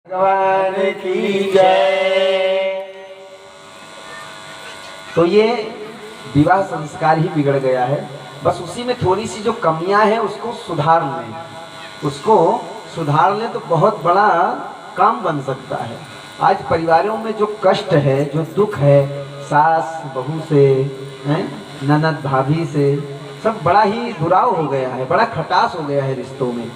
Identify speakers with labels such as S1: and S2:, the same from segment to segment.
S1: भगवान की जय। तो ये विवाह संस्कार ही बिगड़ गया है। बस उसी में थोड़ी सी जो कमियां हैं उसको सुधार लें तो बहुत बड़ा काम बन सकता है। आज परिवारों में जो कष्ट है, जो दुख है, सास बहू से, ननद भाभी से, सब बड़ा ही दुराव हो गया है, बड़ा खटास हो गया है रिश्तों में।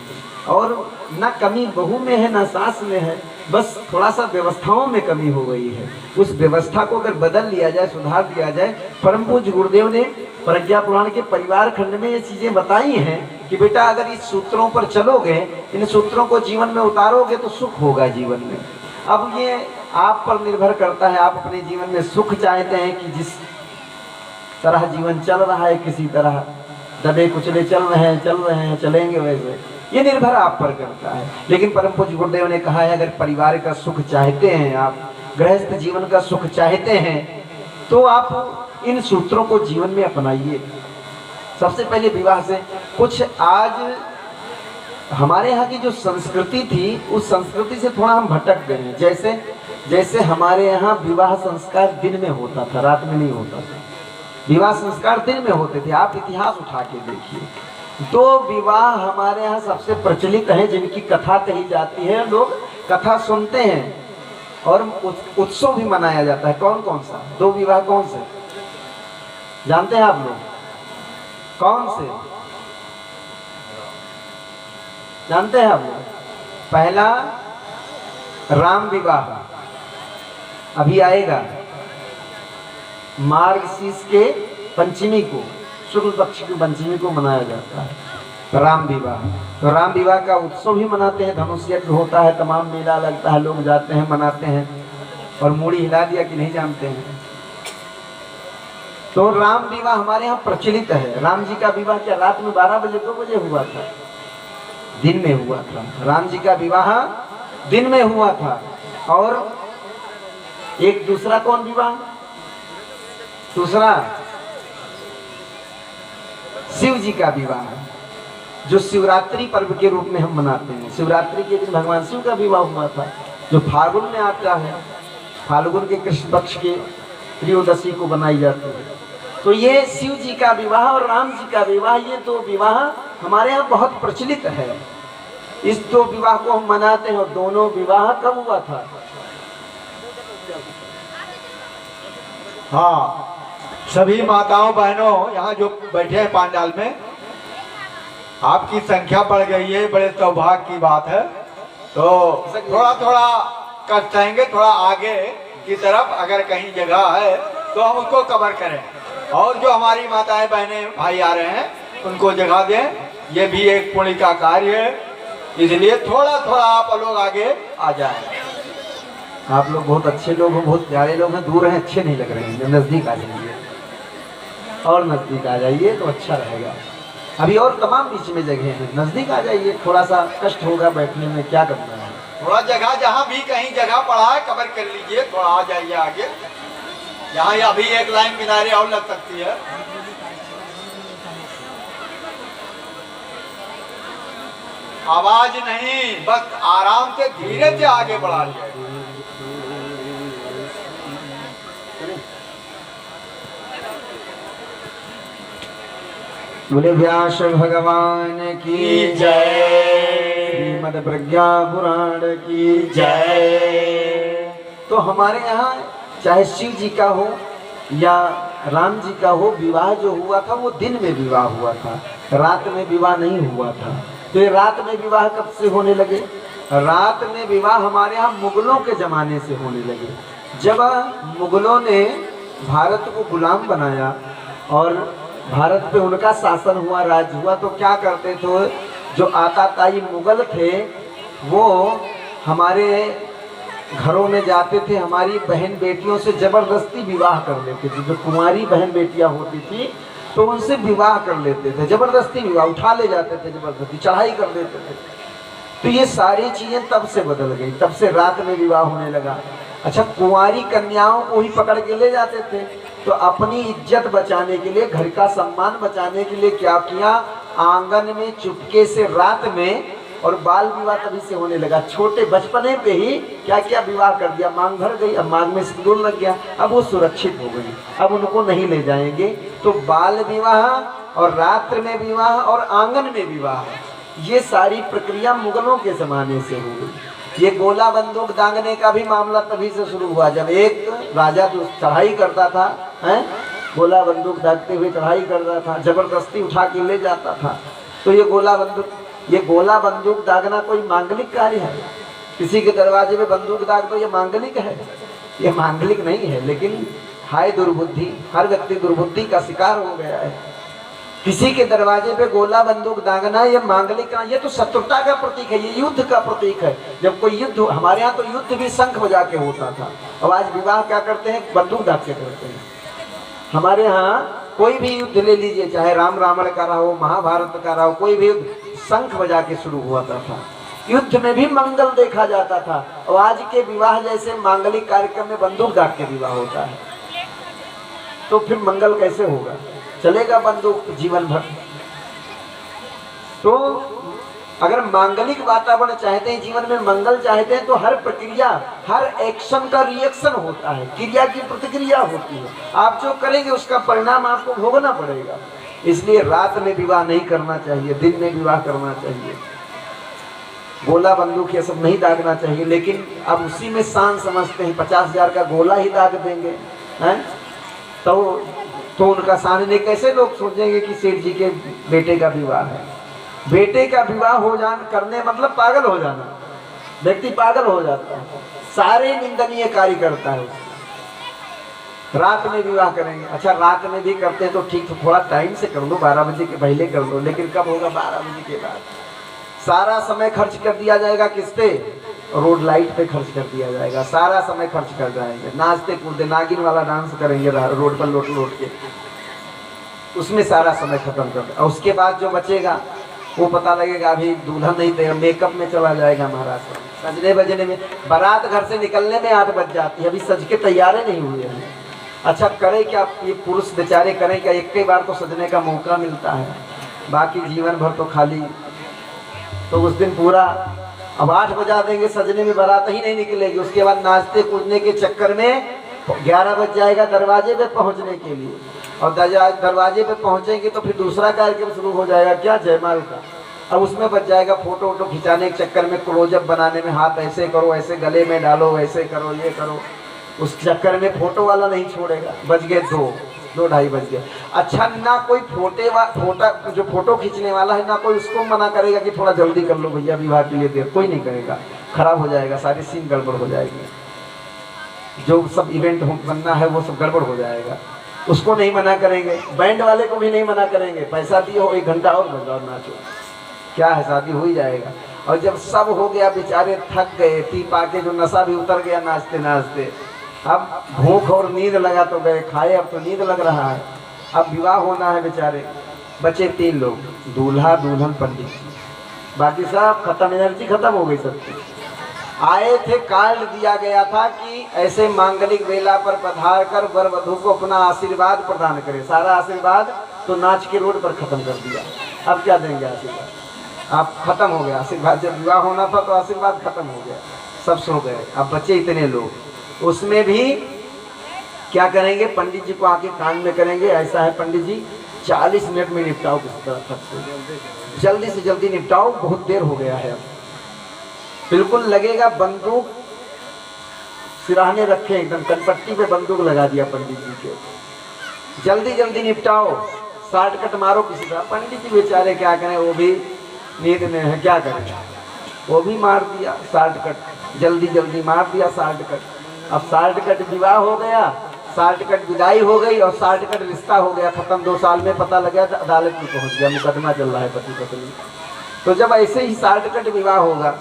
S1: और ना कमी बहू में है ना सास में है, बस थोड़ा सा व्यवस्थाओं में कमी हो गई है। उस व्यवस्था को अगर बदल लिया जाए, सुधार दिया जाए। परम पूज्य गुरुदेव ने प्रज्ञा पुराण के परिवार खंड में ये चीजें बताई हैं कि बेटा अगर इस सूत्रों पर चलोगे, इन सूत्रों को जीवन में उतारोगे तो सुख होगा जीवन में। अब ये आप पर निर्भर करता है, आप अपने जीवन में सुख चाहते हैं कि जिस तरह जीवन चल रहा है, किसी तरह दबे कुचले चल रहे हैं, चलेंगे वैसे, ये निर्भर आप पर करता है। लेकिन परम पूज्य गुरुदेव ने कहा है अगर परिवार का सुख चाहते हैं, आप गृहस्थ जीवन का सुख चाहते हैं, तो आप इन सूत्रों को जीवन में अपनाइए। सबसे पहले विवाह से कुछ आज हमारे यहाँ की जो संस्कृति थी, उस संस्कृति से थोड़ा हम भटक गए हैं। जैसे हमारे यहाँ विवाह संस्कार दिन में होता था, रात में नहीं होता था। विवाह संस्कार दिन में होते थे। आप इतिहास उठा के देखिए, दो विवाह हमारे यहाँ सबसे प्रचलित है जिनकी कथा कही जाती है, लोग कथा सुनते हैं और उत्सव भी मनाया जाता है। कौन कौन सा दो विवाह कौन से जानते हैं आप लोग? कौन से जानते हैं आप लोग? पहला राम विवाह अभी आएगा, मार्गशीर्ष के पंचमी को, शुक्ल पक्ष की पंचमी को मनाया जाता है राम विवाह। तो राम विवाह का उत्सव भी मनाते हैं, धनुष यज्ञ होता है, तमाम मेला लगता है, लोग जाते हैं, मनाते हैं। और मूड़ी हिला दिया कि नहीं जानते हैं? तो राम विवाह हमारे यहाँ प्रचलित है। राम जी का विवाह क्या रात में 12 बजे 2 बजे हुआ था? दिन में हुआ था। राम जी का विवाह दिन में हुआ था। और एक दूसरा कौन विवाह? दूसरा शिव जी का विवाह, जो शिवरात्रि पर्व के रूप में हम मनाते हैं। शिवरात्रि के दिन भगवान शिव का विवाह हुआ था, जो फाल्गुन में आता है। फाल्गुन के कृष्ण पक्ष के त्रयोदशी को बनाई जाती है। तो ये शिव जी का विवाह और राम जी का विवाह, ये दो विवाह हमारे यहाँ बहुत प्रचलित है। इस दो विवाह को हम मनाते हैं। और दोनों विवाह कब हुआ था?
S2: हाँ, सभी माताओं बहनों यहाँ जो बैठे हैं पांडाल में, आपकी संख्या बढ़ गई है, बड़े सौभाग्य की बात है। तो थोड़ा थोड़ा कटाएंगे, थोड़ा आगे की तरफ अगर कहीं जगह है तो हम उसको कवर करें। और जो हमारी माताएं बहनें भाई आ रहे हैं उनको जगह दें। ये भी एक पुण्य का कार्य है, इसलिए थोड़ा थोड़ा आप लोग आगे आ जाएं।
S1: आप लोग बहुत अच्छे लोग हो, बहुत प्यारे लोग हैं। दूर हैं, अच्छे नहीं लग रहे हैं। नजदीक आ जाइए और नजदीक आ जाइए तो अच्छा रहेगा। अभी और तमाम बीच में जगह है, नजदीक आ जाइए। थोड़ा सा कष्ट होगा बैठने में, क्या करना है।
S2: थोड़ा जगह जहाँ भी कहीं जगह पड़ा है कवर कर लीजिए, थोड़ा आ जाइए आगे। यहाँ अभी एक लाइन किनारे और लग सकती है। आवाज नहीं, बस आराम से धीरे से आगे बढ़ा लिया।
S1: बोले व्यास भगवान की जय, श्रीमद् प्रज्ञा पुराण की जय। तो हमारे यहाँ चाहे शिव जी का हो या राम जी का हो, विवाह जो हुआ था वो दिन में विवाह हुआ था, रात में विवाह नहीं हुआ था। तो ये रात में विवाह कब से होने लगे? रात में विवाह हमारे यहाँ मुगलों के जमाने से होने लगे। जब मुगलों ने भारत को गुलाम बनाया और भारत पे उनका शासन हुआ, राज हुआ, तो क्या करते थे, जो आताताई मुगल थे वो हमारे घरों में जाते थे, हमारी बहन बेटियों से जबरदस्ती विवाह कर लेते थे। जो कुंवारी बहन बेटियां होती थी तो उनसे विवाह कर लेते थे, जबरदस्ती विवाह, उठा ले जाते थे, जबरदस्ती चढ़ाई कर देते थे। तो ये सारी चीजें तब से बदल गई, तब से रात में विवाह होने लगा। अच्छा, कुंवारी कन्याओं को ही पकड़ के ले जाते थे, तो अपनी इज्जत बचाने के लिए, घर का सम्मान बचाने के लिए क्या किया, आंगन में चुपके से रात में और बाल विवाह तभी से होने लगा। छोटे बचपने पे ही क्या क्या विवाह कर दिया, मांग भर गई, अब मांग में सिंदूर लग गया, अब वो सुरक्षित हो गई, अब उनको नहीं ले जाएंगे। तो बाल विवाह और रात्र में विवाह और आंगन में विवाह, ये सारी प्रक्रिया मुगलों के जमाने से हो गई। ये गोला बंदूक दागने का भी मामला तभी से शुरू हुआ जब एक राजा जो चढ़ाई करता था, गोला बंदूक दागते हुए चढ़ाई करता था, जबरदस्ती उठा के ले जाता था। तो ये गोला बंदूक दागना कोई मांगलिक कार्य है? किसी के दरवाजे में बंदूक दाग दो, ये मांगलिक है? ये मांगलिक नहीं है, लेकिन हाय दुर्बुद्धि, हर व्यक्ति दुर्बुद्धि का शिकार हो गया है। किसी के दरवाजे पे गोला बंदूक दागना ये मांगलिक, ये तो शत्रुता का प्रतीक है, ये युद्ध का प्रतीक है। जब कोई युद्ध, हमारे यहाँ तो युद्ध भी शंख बजा के होता था, और आज विवाह क्या करते हैं, बंदूक दाग के करते हैं। हमारे यहाँ कोई भी युद्ध ले लीजिए, चाहे राम रावण का रहा हो, महाभारत का रहा हो, कोई भी युद्ध शंख बजा के शुरू हुआ था। युद्ध में भी मंगल देखा जाता था, और आज के विवाह जैसे मांगलिक कार्यक्रम में बंदूक दाग के विवाह होता है, तो फिर मंगल कैसे होगा? चलेगा बंदूक जीवन भर? तो अगर मांगलिक वातावरण चाहते हैं, जीवन में मंगल चाहते हैं, तो हर प्रक्रिया, हर एक्शन का रिएक्शन होता है, क्रिया की प्रतिक्रिया होती है। आप जो करेंगे उसका परिणाम आपको भोगना पड़ेगा। इसलिए रात में विवाह नहीं करना चाहिए, दिन में विवाह करना चाहिए। गोला बंदूक ये सब नहीं दागना चाहिए, लेकिन अब उसी में शान समझते हैं, 50,000 का गोला ही दाग देंगे, हैं? तो उनका शान नहीं। कैसे लोग सोचेंगे कि सेठ जी के बेटे का विवाह है? बेटे का विवाह हो जाना करने मतलब पागल हो जाना, व्यक्ति पागल हो जाता है, सारे निंदनीय कार्य करता है। रात में विवाह करेंगे, अच्छा रात में भी करते हैं तो ठीक, तो थोड़ा टाइम से कर लो, 12 बजे के पहले कर लो, लेकिन कब होगा? 12 बजे के बाद। सारा समय खर्च कर दिया जाएगा किस पे? रोड लाइट पे खर्च कर दिया जाएगा, सारा समय खर्च कर जाएंगे, नाचते कूदते नागिन वाला डांस करेंगे रोड पर लोट लोट के, उसमें सारा समय खत्म कर दे। और उसके बाद जो बचेगा वो पता लगेगा अभी दुल्हन नहीं थे, मेकअप में चला जाएगा महाराज, सजने बजने में, बारात घर से निकलने में 8 बज जाती है, अभी सज के तैयारे नहीं हुए हैं। अच्छा करे क्या ये पुरुष बेचारे, करें क्या? एक ही बार तो सजने का मौका मिलता है, बाकी जीवन भर तो खाली। तो उस दिन पूरा अब 8 बजा देंगे, सजने में बारात ही नहीं निकलेगी। उसके बाद नाचते कूदने के चक्कर में 11 बज जाएगा दरवाजे पे पहुंचने के लिए, और दरवाजे पे पहुंचेंगे तो फिर दूसरा कार्यक्रम शुरू हो जाएगा, क्या? जयमाल का। अब उसमें बच जाएगा फोटो वोटो खिंचाने के चक्कर में, क्लोजअप बनाने में, हाथ ऐसे करो, ऐसे गले में डालो, ऐसे करो, ये करो, उस चक्कर में फोटो वाला नहीं छोड़ेगा। बज गए 2-2:30 बज गए। अच्छा, ना कोई जो फोटो खींचने वाला है, ना कोई उसको मना करेगा कि थोड़ा जल्दी कर लो भैया, विवाह के लिए देर, कोई नहीं करेगा। खराब हो जाएगा, सारी सीन गड़बड़ हो जाएगी, जो सब इवेंट बनना है वो सब गड़बड़ हो जाएगा, उसको नहीं मना करेंगे। बैंड वाले को भी नहीं मना करेंगे, पैसा दियो 1 घंटा और बजाओ, नाचो, क्या है, शादी हो ही जाएगा। और जब सब हो गया, बेचारे थक गए, पी पा के जो नशा भी उतर गया नाचते नाचते, अब भूख और नींद लगा तो गए खाए, अब तो नींद लग रहा है, अब विवाह होना है। बेचारे बचे 3 लोग, दूल्हा दुल्हन पंडित जी, बाकी सब खत्म, एनर्जी खत्म हो गई सबकी। आए थे, कार्ड दिया गया था कि ऐसे मांगलिक वेला पर पधार कर वर वधू को अपना आशीर्वाद प्रदान करे। सारा आशीर्वाद तो नाच के रोड पर खत्म कर दिया। अब क्या देंगे आशीर्वाद? आप खत्म हो गया आशीर्वाद। जब विवाह होना था तो आशीर्वाद खत्म हो गया, सब सो गए, अब बचे इतने लोग। उसमें भी क्या करेंगे? पंडित जी को आके कान में करेंगे, ऐसा है पंडित जी 40 मिनट में निपटाओ, किसी तरह जल्दी से जल्दी निपटाओ, बहुत देर हो गया है। अब बिल्कुल लगेगा बंदूक सिराहने रखे, एकदम कनपट्टी पे बंदूक लगा दिया पंडित जी के, जल्दी जल्दी निपटाओ, शॉर्टकट मारो किसी तरह। पंडित जी बेचारे क्या करें, वो भी नींद में है, क्या करें, वो भी मार दिया शॉर्टकट, जल्दी जल्दी मार दिया शॉर्टकट। अब शॉर्टकट विवाह हो गया, शॉर्टकट विदाई हो गई, और शॉर्टकट रिश्ता हो गया खत्म। 2 साल में पता लगा तो अदालत में पहुंच गया, मुकदमा चल रहा है पति पत्नी। तो जब ऐसे ही शॉर्टकट विवाह होगा,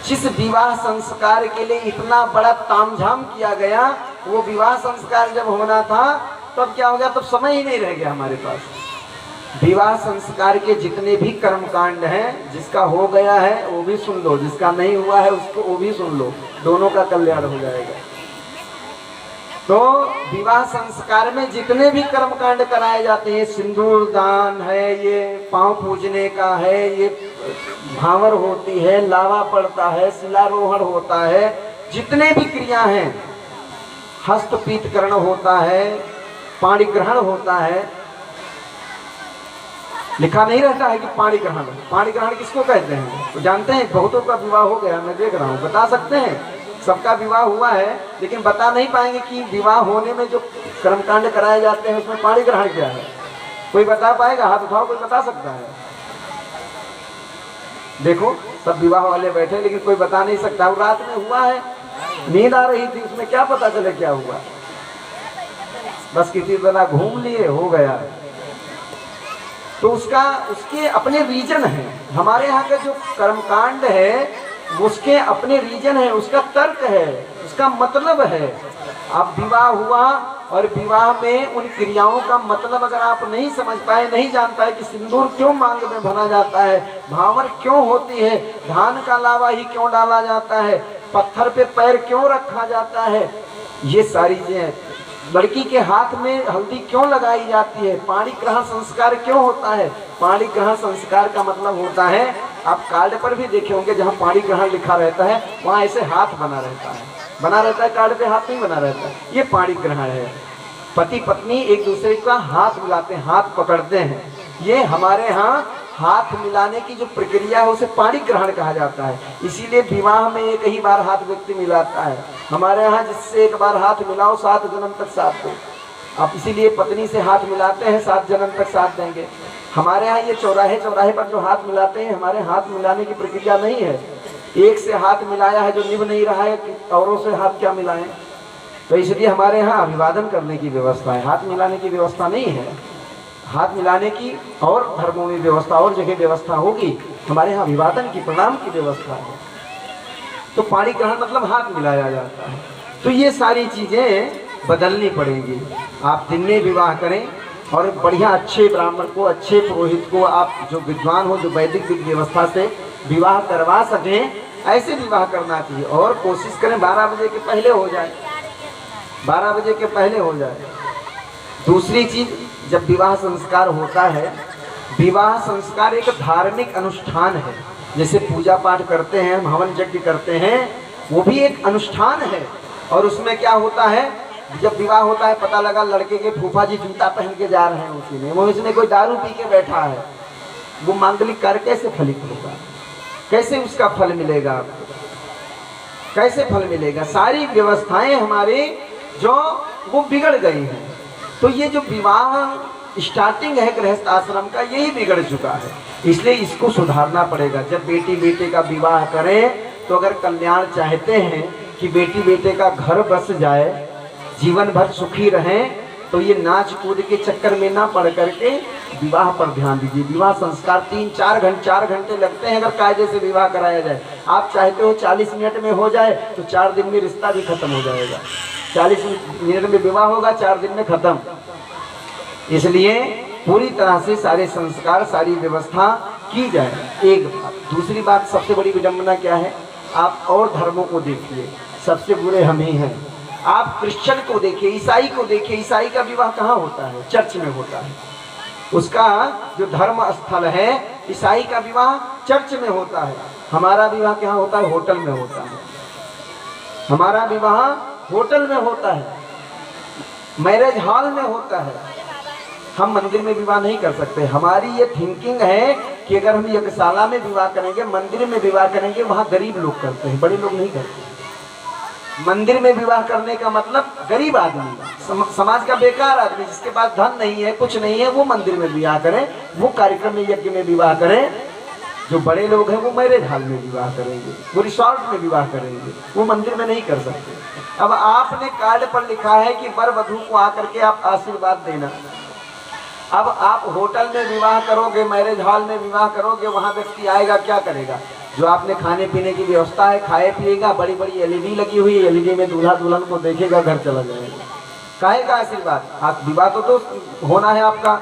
S1: जिस विवाह संस्कार के लिए इतना बड़ा तामझाम किया गया, वो विवाह संस्कार जब होना था तब क्या हो गया? तब समय ही नहीं रह गया हमारे पास। विवाह संस्कार के जितने भी कर्मकांड हैं, जिसका हो गया है वो भी सुन लो, जिसका नहीं हुआ है उसको वो भी सुन लो, दोनों का कल्याण हो जाएगा। तो विवाह संस्कार में जितने भी कर्मकांड कराए जाते हैं, सिंदूर दान है, ये पांव पूजने का है, ये भांवर होती है, लावा पड़ता है, शिलारोहण होता है, जितने भी क्रिया हैं, हस्तपीतकरण होता है, पाणी ग्रहण होता है। लिखा नहीं रहता है कि पाणी ग्रहण, पाणी ग्रहण किसको कहते हैं तो जानते हैं? बहुतों का विवाह हो गया, मैं देख रहा हूँ, बता सकते हैं? सबका विवाह हुआ है, लेकिन बता नहीं पाएंगे कि विवाह होने में जो कर्मकांड कराए जाते हैं उसमें पाणी ग्रहण क्या है। कोई बता पाएगा? हाथ उठाओ, कोई बता सकता है? देखो सब विवाह वाले बैठे, लेकिन कोई बता नहीं सकता। वो रात में हुआ है, नींद आ रही थी, उसमें क्या पता चले क्या हुआ, बस किसी तरह घूम लिए, हो गया। तो उसके अपने रीजन है। हमारे यहाँ का जो कर्मकांड है उसके अपने रीजन है, उसका तर्क है, उसका मतलब है। अब विवाह हुआ और विवाह में उन क्रियाओं का मतलब अगर आप नहीं समझ पाए, नहीं जान पाए कि सिंदूर क्यों मांग में भरा जाता है, भावर क्यों होती है, धान का लावा ही क्यों डाला जाता है, पत्थर पे पैर क्यों रखा जाता है, ये सारी चीजें, लड़की के हाथ में हल्दी क्यों लगाई जाती है, पाणी ग्रहण संस्कार क्यों होता है। पाणी ग्रहण संस्कार का मतलब होता है, आप कार्ड पर भी देखे होंगे जहाँ पाणी ग्रहण लिखा रहता है वहाँ ऐसे हाथ बना रहता है, बना रहता है, कार्ड पे हाथ नहीं बना रहता है, ये पाणी ग्रहण है। पति पत्नी एक दूसरे का हाथ मिलाते हैं, हाथ पकड़ते हैं। ये हमारे यहाँ हाथ मिलाने की जो प्रक्रिया है उसे पाणी ग्रहण कहा जाता है। इसीलिए विवाह में एक ही बार हाथ व्यक्ति मिलाता है। हमारे यहाँ जिससे एक बार हाथ मिलाओ 7 जन्म तक साथ दो। आप इसीलिए पत्नी से हाथ मिलाते हैं, 7 जन्म तक साथ देंगे। हमारे यहाँ ये चौराहे चौराहे पर जो हाथ मिलाते हैं, हमारे हाथ मिलाने की प्रक्रिया नहीं है। एक से हाथ मिलाया है जो निभ नहीं रहा है, औरों से हाथ क्या मिलाएं। तो इसलिए हमारे यहाँ अभिवादन करने की व्यवस्था है, हाथ मिलाने की व्यवस्था नहीं है। हाथ मिलाने की और धर्मों में व्यवस्था और जगह व्यवस्था होगी, हमारे यहाँ अभिवादन की, प्रणाम की व्यवस्था है। तो पाणी ग्रहण मतलब हाथ मिलाया जाता है। तो ये सारी चीजें बदलनी पड़ेंगी। आप दिन में विवाह करें और बढ़िया अच्छे ब्राह्मण को, अच्छे पुरोहित को, आप जो विद्वान हो, जो वैदिक व्यवस्था से विवाह करवा सकें, ऐसे विवाह करना चाहिए। और कोशिश करें 12 बजे के पहले हो जाए, 12 बजे के पहले हो जाए। दूसरी चीज, जब विवाह संस्कार होता है, विवाह संस्कार एक धार्मिक अनुष्ठान है। जैसे पूजा पाठ करते हैं, हवन यज्ञ करते हैं, वो भी एक अनुष्ठान है। और उसमें क्या होता है, जब विवाह होता है पता लगा लड़के के फूफा जी जूता पहन के जा रहे हैं उसी में, वो इसने कोई दारू पी के बैठा है, वो मांगलिक कार्य कैसे फलित होगा, कैसे उसका फल मिलेगा आपको, कैसे फल मिलेगा। सारी व्यवस्थाएं हमारी जो वो बिगड़ गई हैं। तो ये जो विवाह स्टार्टिंग है गृहस्थ आश्रम का, यही बिगड़ चुका है। इसलिए इसको सुधारना पड़ेगा। जब बेटी बेटे का विवाह करें तो अगर कल्याण चाहते हैं कि बेटी बेटे का घर बस जाए, जीवन भर सुखी रहें, तो ये नाच कूद के चक्कर में ना पड़ करके विवाह पर ध्यान दीजिए। विवाह संस्कार 3-4 घंटे लगते हैं अगर कायदे से विवाह कराया जाए। आप चाहते हो 40 मिनट में हो जाए तो 4 दिन में रिश्ता भी खत्म हो जाएगा। 40 मिनट में विवाह होगा, 4 दिन में खत्म। इसलिए पूरी तरह से सारे संस्कार, सारी व्यवस्था की जाए। एक बात। दूसरी बात, सबसे बड़ी विडंबना क्या है, आप और धर्मों को देखिए, सबसे बुरे हम ही हैं। आप क्रिश्चियन को देखिए, ईसाई को देखिए, ईसाई का विवाह कहाँ होता है? चर्च में होता है। उसका जो धर्म स्थल है, ईसाई का विवाह चर्च में होता है। हमारा विवाह कहाँ होता है? होटल में होता है। हमारा विवाह होटल में होता है, मैरिज हॉल में होता है। हम मंदिर में विवाह नहीं कर सकते। हमारी ये थिंकिंग है कि अगर हम यज्ञशाला में विवाह करेंगे, मंदिर में विवाह करेंगे, वहाँ गरीब लोग करते हैं, बड़े लोग नहीं करते। मंदिर में विवाह करने का मतलब गरीब आदमी, समाज का बेकार आदमी, जिसके पास धन नहीं है, कुछ नहीं है, वो मंदिर में विवाह करें, वो कार्यक्रम में, यज्ञ में विवाह करें। जो बड़े लोग हैं वो मैरिज हॉल में विवाह करेंगे, वो रिसोर्ट में विवाह करेंगे, वो मंदिर में नहीं कर सकते। अब आपने कार्ड पर लिखा है कि वर वधू को आकर के आप आशीर्वाद देना। अब आप होटल में विवाह करोगे, मैरिज हॉल में विवाह करोगे, वहाँ व्यक्ति आएगा, क्या करेगा? जो आपने खाने पीने की व्यवस्था है, खाए पिएगा, बड़ी बड़ी एलईडी लगी हुई है, एलईडी में दूल्हा दुल्हन को देखेगा, घर चला जाएगा। काहे का आशीर्वाद? आप विवाह तो होना है आपका।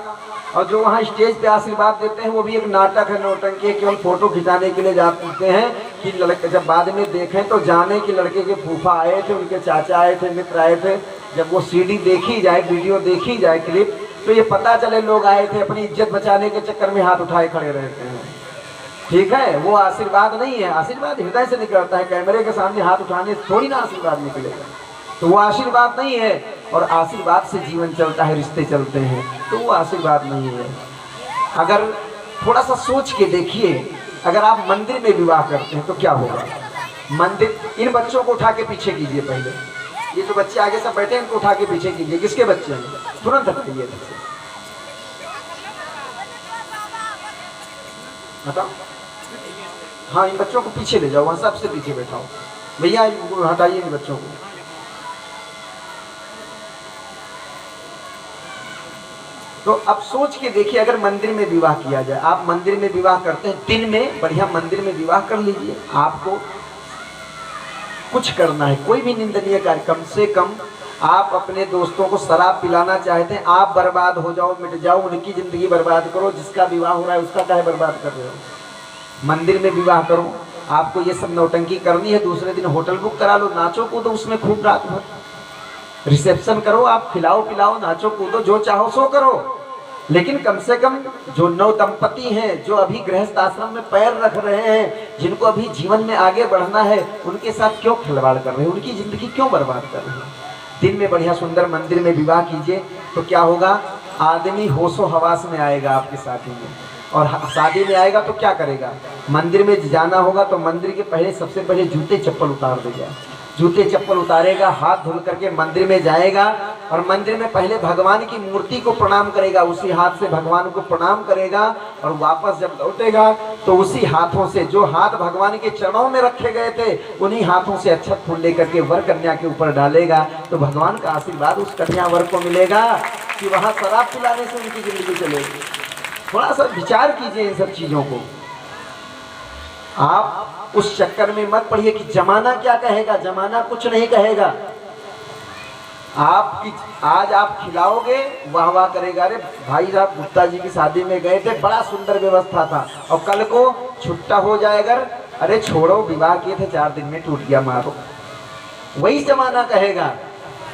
S1: और जो वहाँ स्टेज पे आशीर्वाद देते हैं वो भी एक नाटक है, नौटंकी, केवल फोटो खिंचाने के लिए जाते हैं कि लड़के जब बाद में देखें तो जाने कि लड़के के फूफा आए थे, उनके चाचा आए थे, मित्र आए थे। जब वो सीडी देखी जाए, वीडियो देखी जाए, क्लिप, तो ये पता चले लोग आए थे। अपनी इज्जत बचाने के चक्कर में हाथ उठाए खड़े रहते हैं। ठीक है, वो आशीर्वाद नहीं है। आशीर्वाद हृदय से निकलता है, कैमरे के सामने हाथ उठाने से थोड़ी ना आशीर्वाद निकलेगा। तो वो आशीर्वाद नहीं है, और आशीर्वाद से जीवन चलता है, रिश्ते चलते हैं, तो वो आशीर्वाद नहीं है। अगर थोड़ा सा सोच के देखिए, अगर आप मंदिर में विवाह करते हैं तो क्या होगा। मंदिर, इन बच्चों को उठा के पीछे कीजिए पहले, ये जो बच्चे आगे सब बैठे हैं इनको उठा के पीछे कीजिए। किसके बच्चे हैं? तुरंत हटाइए बताओ। हाँ, इन बच्चों को पीछे ले जाओ, वहाँ सबसे पीछे बैठाओ भैया, हटाइए इन बच्चों को। तो अब सोच के देखिए, अगर मंदिर में विवाह किया जाए, आप मंदिर में विवाह करते हैं, दिन में बढ़िया मंदिर में विवाह कर लीजिए। आपको कुछ करना है, कोई भी निंदनीय कार्य, कम से कम आप अपने दोस्तों को शराब पिलाना चाहते हैं, आप बर्बाद हो जाओ, मिट जाओ, उनकी जिंदगी बर्बाद करो, जिसका विवाह हो रहा है उसका काहे बर्बाद कर रहे हो। मंदिर में विवाह करो। आपको ये सब नौटंकी करनी है, दूसरे दिन होटल बुक करा लो, नाचो कूदो उसमें खूब रात भर, रिसेप्शन करो, आप खिलाओ पिलाओ, नाचो कूदो, जो चाहो सो करो। लेकिन कम से कम जो नव दंपति हैं, जो अभी गृहस्थ आश्रम में पैर रख रहे हैं, जिनको अभी जीवन में आगे बढ़ना है, उनके साथ क्यों खिलवाड़ कर रहे हैं, उनकी जिंदगी क्यों बर्बाद कर रहे हैं। दिन में बढ़िया सुंदर मंदिर में विवाह कीजिए, तो क्या होगा, आदमी होशो हवास में आएगा आपकी शादी में, और शादी में आएगा तो क्या करेगा, मंदिर में जाना होगा तो मंदिर के पहले सबसे पहले जूते चप्पल उतार देगा, जूते चप्पल उतारेगा, हाथ धुल करके मंदिर में जाएगा, और मंदिर में पहले भगवान की मूर्ति को प्रणाम करेगा, उसी हाथ से भगवान को प्रणाम करेगा, और वापस जब लौटेगा तो उसी हाथों से, जो हाथ भगवान के चरणों में रखे गए थे, उन्हीं हाथों से अक्षत फूल लेकर के वर कन्या के ऊपर डालेगा, तो भगवान का आशीर्वाद उस कन्या वर को मिलेगा कि वहाँ शराब पिलाने से उनकी जिंदगी चलेगी। थोड़ा सा विचार कीजिए इन सब चीजों को। आप उस चक्कर में मत पड़िए कि जमाना क्या कहेगा, जमाना कुछ नहीं कहेगा। आपकी आज आप खिलाओगे, वाह वाह करेगा, अरे भाई साहब गुप्ता जी की शादी में गए थे, बड़ा सुंदर व्यवस्था था, और कल को छुट्टा हो जाएगा, अरे छोड़ो विवाह किए थे 4 दिन में टूट गया, मारो, वही जमाना कहेगा।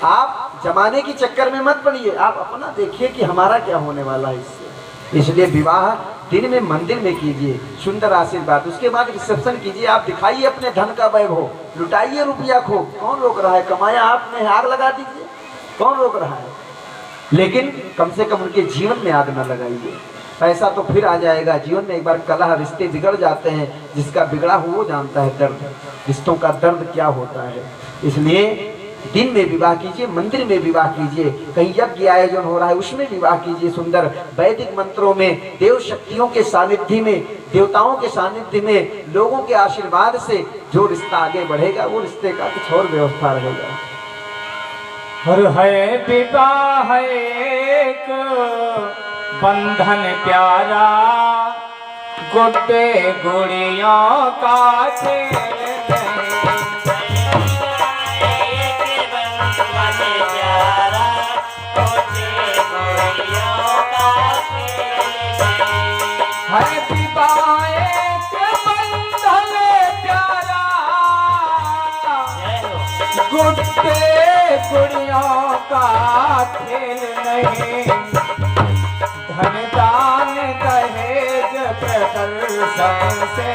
S1: आप जमाने के चक्कर में मत पड़िए, आप अपना देखिए कि हमारा क्या होने वाला है इससे। इसलिए विवाह दिन में मंदिर में कीजिए, सुंदर आशीर्वाद, उसके बाद रिसेप्शन कीजिए, आप दिखाइए अपने धन का वैभव, लुटाइए रुपया खूब, कौन रोक रहा है, कमाया आपने, आग लगा दीजिए, कौन रोक रहा है। लेकिन कम से कम उनके जीवन में आग न लगाइए, पैसा तो फिर आ जाएगा, जीवन में एक बार कलह, रिश्ते बिगड़ जाते हैं, जिसका बिगड़ा हो वो जानता है दर्द, रिश्तों का दर्द क्या होता है। इसलिए दिन में विवाह कीजिए, मंदिर में विवाह कीजिए, कहीं यज्ञ आयोजन हो रहा है उसमें विवाह कीजिए, सुंदर वैदिक मंत्रों में, देव शक्तियों के सानिध्य में, देवताओं के सानिध्य में, लोगों के आशीर्वाद से जो रिश्ता आगे बढ़ेगा, वो रिश्ते का कुछ और व्यवस्था रहेगा।
S3: हर है विवाह एक बंधन प्यारा, गुड्डे गुड़ियों का खेल है विवाह एक बंधन प्यारा, गुड्डे गुड़ियों का खेल नहीं, धन दान दहेज प्रदर्शन से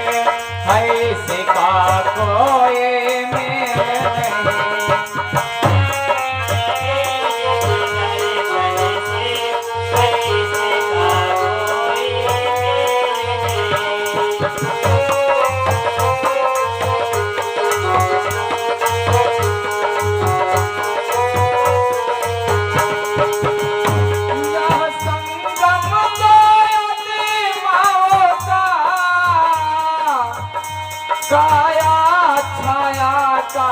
S3: है सिका कोई मेल नहीं। काया छाया का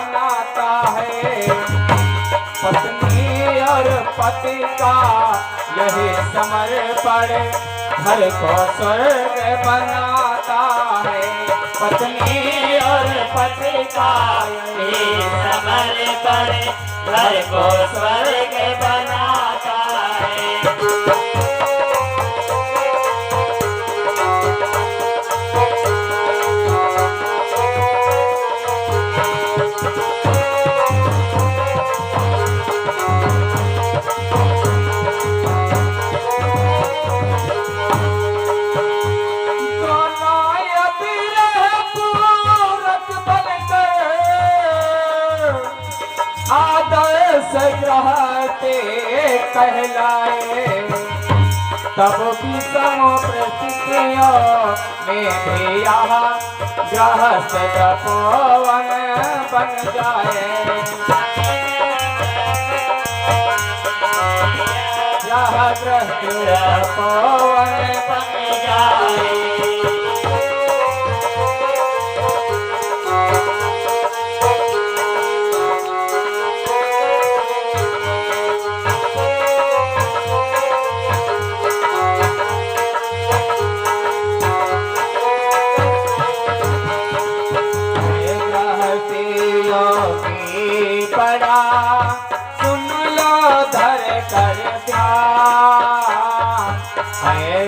S3: नाता है, पत्नी और पति का यही समर्पण घर को स्वर्ग बनाता है, पत्नी और पति का यही समर्पण घर को स्वर्ग बनाता है। दोनों कहलाए, तब भी समो प्रसिद्धियों में भी यहाँ गृहस्थ तपोवन बन जाए। यहाँ गृहस्थ तपोवन बन जाए।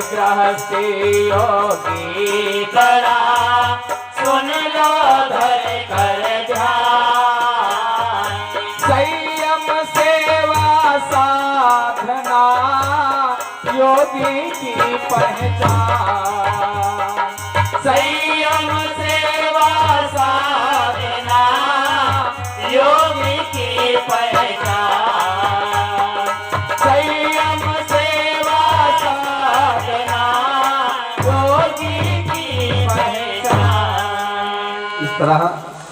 S3: गृहस्थी योगी करा सुन लो धर कर ध्यान, संयम सेवा साधना योगी की पहचान। संयम सेवा साधना योगी की पहचान। संयम सेवा साधना योगी की पहचान।
S1: इस तरह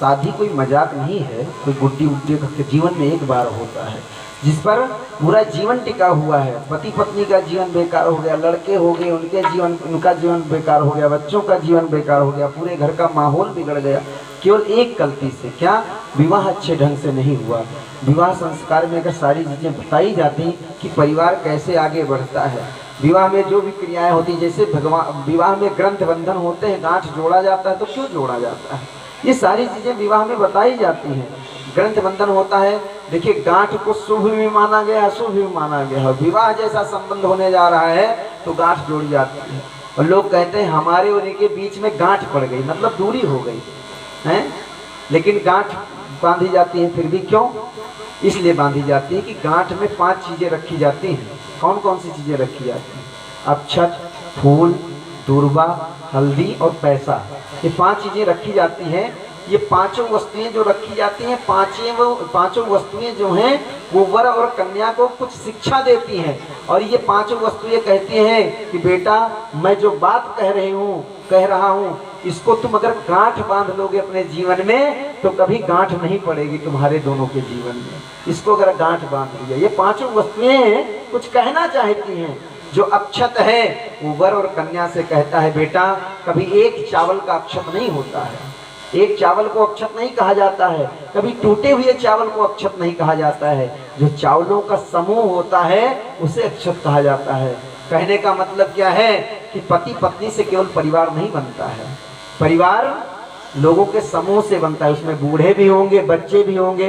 S1: शादी कोई मजाक नहीं है, कोई गुड्डी उड्डी का जीवन में एक बार होता है, जिस पर पूरा जीवन टिका हुआ है। पति पत्नी का जीवन बेकार हो गया, लड़के हो गए उनका जीवन बेकार हो गया, बच्चों का जीवन बेकार हो गया, पूरे घर का माहौल बिगड़ गया केवल एक गलती से। क्या? विवाह अच्छे ढंग से नहीं हुआ। विवाह संस्कार में अगर सारी चीज़ें बताई जाती कि परिवार कैसे आगे बढ़ता है, विवाह में जो भी क्रियाएं होती, जैसे भगवान विवाह में ग्रंथ बंधन होते हैं, गांठ जोड़ा जाता है, तो क्यों जोड़ा जाता है, ये सारी चीज़ें विवाह में बताई जाती हैं। ग्रंथ बंधन होता है, देखिए गांठ को शुभ भी माना गया, अशुभ भी माना गया है। विवाह जैसा संबंध होने जा रहा है तो गांठ जोड़ी जाती है, और लोग कहते हैं हमारे और इनके बीच में गांठ पड़ गई, मतलब दूरी हो गई है। लेकिन गांठ बांधी जाती है, फिर भी क्यों? इसलिए बांधी जाती है कि गांठ में 5 चीज़ें रखी जाती हैं। कौन कौन सी चीज़ें रखी जाती हैं? अक्षत, फूल, दूर्वा, हल्दी और पैसा, ये 5 चीज़ें रखी जाती हैं। ये पांचों वस्तुएं जो रखी जाती हैं, पांचों वस्तुएं जो हैं वो वर और कन्या को कुछ शिक्षा देती हैं। और ये पांचों वस्तुएं कहती हैं कि बेटा मैं जो बात कह रहा हूँ इसको तुम अगर गांठ बांध लोगे अपने जीवन में तो कभी गांठ नहीं पड़ेगी तुम्हारे दोनों के जीवन में। इसको अगर गांठ बांध लिया, ये पांचों वस्तुएं कुछ कहना चाहती हैं। जो अक्षत है वो वर और कन्या से कहता है बेटा कभी एक चावल का अक्षत नहीं होता है, एक चावल को अक्षत नहीं कहा जाता है, कभी टूटे हुए चावल को अक्षत नहीं कहा जाता है। जो चावलों का समूह होता है उसे अक्षत कहा जाता है। कहने का मतलब क्या है कि पति पत्नी से केवल परिवार नहीं बनता है, परिवार लोगों के समूह से बनता है। उसमें बूढ़े भी होंगे, बच्चे भी होंगे,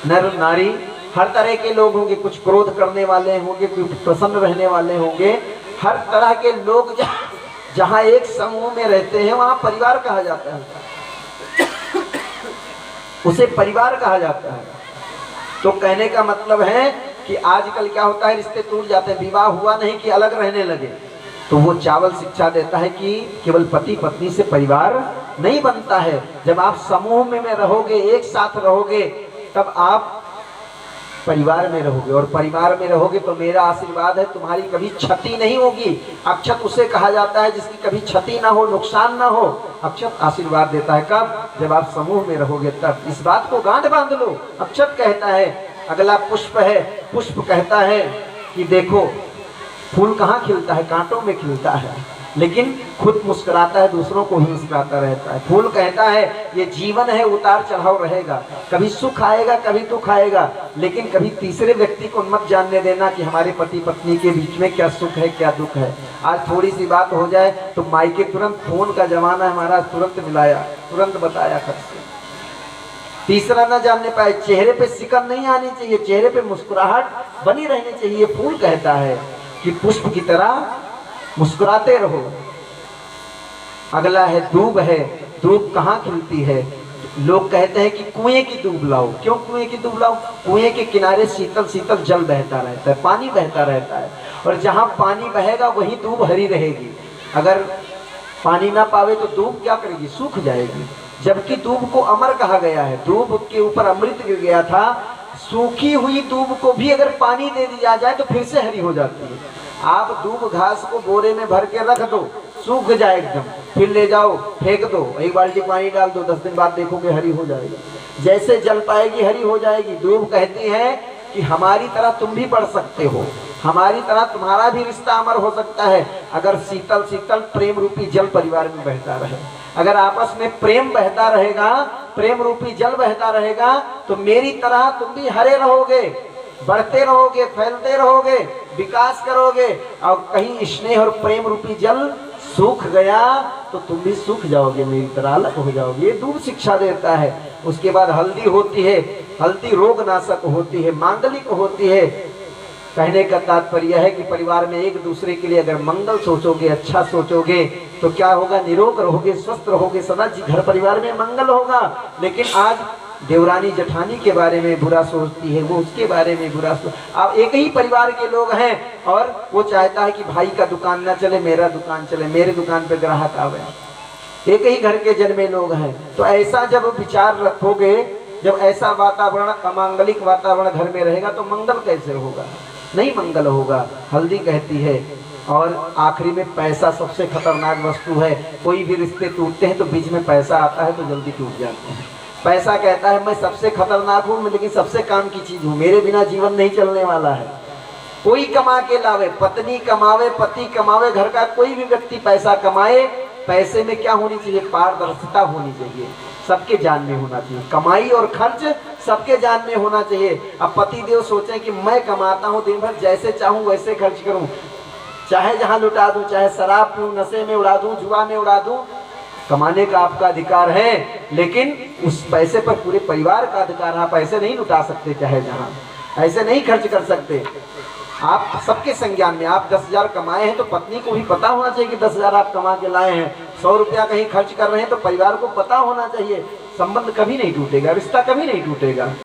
S1: नर नारी हर तरह के लोग होंगे, कुछ क्रोध करने वाले होंगे, कुछ प्रसन्न रहने वाले होंगे। हर तरह के लोग जहाँ एक समूह में रहते हैं वहाँ परिवार कहा जाता है, उसे परिवार कहा जाता है। तो कहने का मतलब है कि आजकल क्या होता है, रिश्ते टूट जाते हैं, विवाह हुआ नहीं कि अलग रहने लगे। तो वो चावल शिक्षा देता है कि केवल पति पत्नी से परिवार नहीं बनता है। जब आप समूह में रहोगे, एक साथ रहोगे, तब आप परिवार में रहोगे, और परिवार में रहोगे तो मेरा आशीर्वाद है तुम्हारी कभी क्षति नहीं होगी। अक्षत उसे कहा जाता है जिसकी कभी क्षति ना हो, नुकसान ना हो। अक्षत आशीर्वाद देता है कब? जब आप समूह में रहोगे तब। इस बात को गांठ बांध लो। अक्षत कहता है। अगला पुष्प है। पुष्प कहता है कि देखो फूल कहाँ खिलता है? कांटों में खिलता है, लेकिन खुद मुस्कुराता है, दूसरों को भी मुस्कुराता रहता है। फूल कहता है ये जीवन है, उतार चढ़ाव रहेगा, कभी सुख आएगा कभी दुख आएगा, लेकिन कभी तीसरे व्यक्ति को मत जानने देना कि हमारे पति पत्नी के बीच में क्या सुख है क्या दुख है। आज थोड़ी सी बात हो जाए तो मायके तुरंत फोन का जमाना है, महाराज तुरंत मिलाया, तुरंत बताया खत से। तीसरा न जानने पाए, चेहरे पे सिकन नहीं आनी चाहिए, चेहरे पे मुस्कुराहट बनी रहनी चाहिए। फूल कहता है कि पुष्प की तरह मुस्कुराते रहो। अगला है दूब है। दूब कहाँ खिलती है? लोग कहते हैं कि कुएं की दूब लाओ। क्यों कुएं की दूब लाओ? कुएं के किनारे शीतल शीतल जल बहता रहता है, पानी बहता रहता है, और जहाँ पानी बहेगा वही दूब हरी रहेगी। अगर पानी ना पावे तो दूब क्या करेगी? सूख जाएगी। जबकि दूब को अमर कहा गया है, दूब के ऊपर अमृत गिर गया था, सूखी हुई दूब को भी अगर पानी दे दिया जाए तो फिर से हरी हो जाती है। आप दूब घास को बोरे में भर के रख दो, सूख जाए एकदम, फिर ले जाओ फेंक दो, एक बाल्टी पानी डाल दो, 10 दिन बाद देखोगे हरी हो जाएगी। जैसे जल पाएगी हरी हो जाएगी। दूब कहती है कि हमारी तरह तुम भी बढ़ सकते हो, हमारी तरह तुम्हारा भी रिश्ता अमर हो सकता है अगर शीतल शीतल प्रेम रूपी जल परिवार में बहता रहे। अगर आपस में प्रेम बहता रहेगा, प्रेम रूपी जल बहता रहेगा, तो मेरी तरह तुम भी हरे रहोगे, बढ़ते रहोगे, फैलते रहोगे, विकास करोगे। और कहीं स्नेह और प्रेम रूपी जल सूख गया तो तुम भी सूख जाओगे, मेरी तरह अलग हो जाओगे। ये दूर शिक्षा देता है। उसके बाद हल्दी होती है, हल्दी रोग नाशक होती है, मांगलिक होती है। कहने का तात्पर्य है कि परिवार में एक दूसरे के लिए अगर मंगल सोचोगे, अच्छा सोचोगे, तो क्या होगा, निरोग रहोगे, स्वस्थ रहोगे, सदा घर परिवार में मंगल होगा। लेकिन आज देवरानी जेठानी के बारे में बुरा सोचती है, वो उसके बारे में बुरा अब एक ही परिवार के लोग हैं और वो चाहता है कि भाई का दुकान ना चले, मेरा दुकान चले, मेरे दुकान पे ग्राहक आवे। एक ही घर के जन्मे लोग हैं। तो ऐसा जब विचार रखोगे, जब ऐसा वातावरण, अमांगलिक वातावरण घर में रहेगा तो मंगल कैसे होगा, नहीं मंगल होगा। हल्दी कहती है। और आखिरी में पैसा सबसे खतरनाक वस्तु है। कोई भी रिश्ते टूटते हैं तो बीच में पैसा आता है तो जल्दी टूट जाते हैं। पैसा कहता है मैं सबसे खतरनाक हूँ, लेकिन सबसे काम की चीज हूँ, मेरे बिना जीवन नहीं चलने वाला है। कोई कमा के लावे, पत्नी कमावे, पति कमावे, घर का कोई भी व्यक्ति पैसा कमाए, पैसे में क्या होनी चाहिए, पारदर्शिता होनी चाहिए, सबके जान में होना चाहिए। कमाई और खर्च सबके जान में होना चाहिए। अब पति देव सोचें कि मैं कमाता हूँ, दिन भर जैसे चाहूँ वैसे खर्च करूँ, चाहे जहाँ लुटा दूँ, चाहे शराब पीऊँ, नशे में उड़ा दूँ, जुआ में उड़ा दूँ, कमाने का आपका अधिकार है, लेकिन उस पैसे पर पूरे परिवार का अधिकार है। आप ऐसे नहीं लुटा सकते, चाहे जहाँ ऐसे नहीं खर्च कर सकते। आप सबके संज्ञान में, आप 10,000 कमाए हैं तो पत्नी को भी पता होना चाहिए कि 10,000 आप कमा के लाए हैं। 100 रुपया कहीं खर्च कर रहे हैं तो परिवार को पता होना चाहिए। संबंध कभी नहीं टूटेगा, रिश्ता कभी नहीं टूटेगा।